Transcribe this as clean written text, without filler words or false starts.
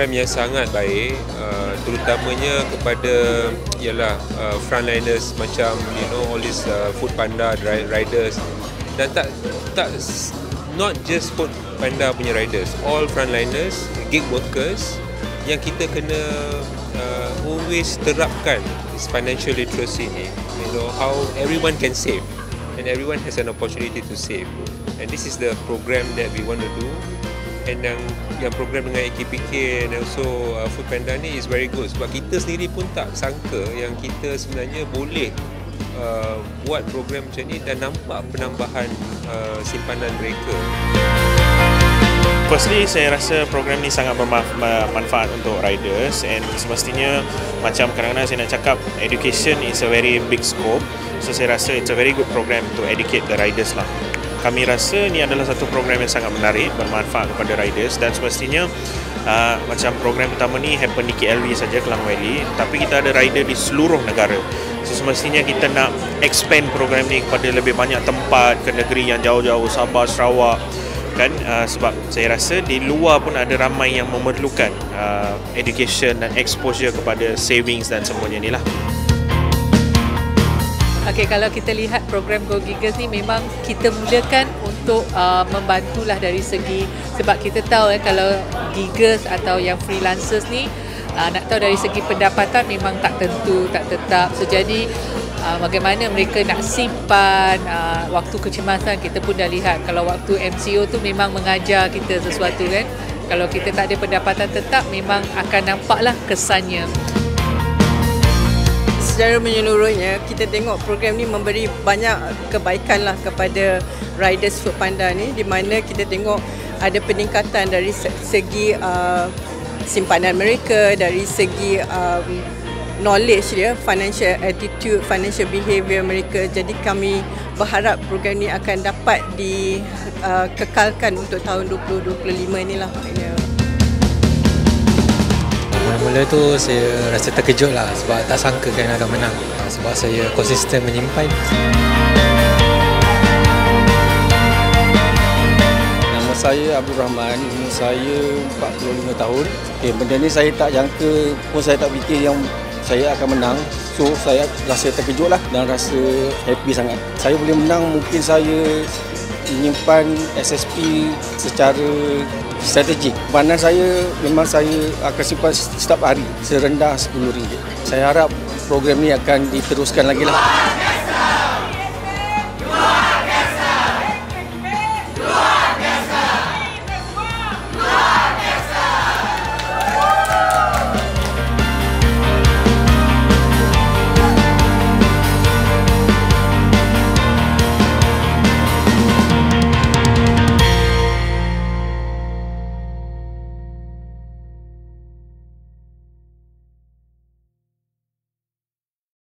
program yang sangat baik, terutamanya kepada frontliners macam all these Food Panda riders, dan not just Food Panda punya riders, all frontliners, gig workers yang kita kena always terapkan financial literacy ni, how everyone can save and everyone has an opportunity to save, and this is the program that we want to do. And yang program dengan AKPK dan also Food Panda ni is very good, sebab kita sendiri pun tak sangka yang kita sebenarnya boleh buat program macam ni dan nampak penambahan simpanan mereka. Firstly, saya rasa program ni sangat bermanfaat untuk riders, and semestinya macam kadang-kadang saya nak cakap, education is a very big scope. So saya rasa it's a very good program to educate the riders lah. Kami rasa ni adalah satu program yang sangat menarik, bermanfaat kepada riders, dan semestinya macam program pertama ni happen di KLV saja, Klang Valley, tapi kita ada rider di seluruh negara. So semestinya kita nak expand program ni kepada lebih banyak tempat, ke negeri yang jauh-jauh, Sabah, Sarawak kan, sebab saya rasa di luar pun ada ramai yang memerlukan education dan exposure kepada savings dan semuanya ni lah. Okey, kalau kita lihat program Go Giggers ni, memang kita mulakan untuk membantulah dari segi, sebab kita tahu kalau giggers atau yang freelancers ni nak tahu dari segi pendapatan memang tak tentu, tak tetap. So jadi bagaimana mereka nak simpan waktu kecemasan, kita pun dah lihat kalau waktu MCO tu memang mengajar kita sesuatu kan. Kalau kita tak ada pendapatan tetap, memang akan nampaklah kesannya. Secara menyeluruhnya, kita tengok program ni memberi banyak kebaikan lah kepada riders Food Panda ni, di mana kita tengok ada peningkatan dari segi simpanan mereka, dari segi knowledge dia, financial attitude, financial behaviour mereka. Jadi kami berharap program ni akan dapat dikekalkan untuk tahun 2025 ni lah. Mula-mula tu saya rasa terkejut lah, sebab tak sangka kan akan menang, sebab saya konsisten menyimpan. Nama saya Abdul Rahman, umur saya 45 tahun. Benda ni saya tak jangka pun, saya tak fikir yang saya akan menang. So saya rasa terkejut lah dan rasa happy sangat. Saya boleh menang, mungkin saya menyimpan SSP secara strategik. Banan saya memang saya akan simpan setiap hari serendah RM10. Saya harap program ni akan diteruskan lagi lah.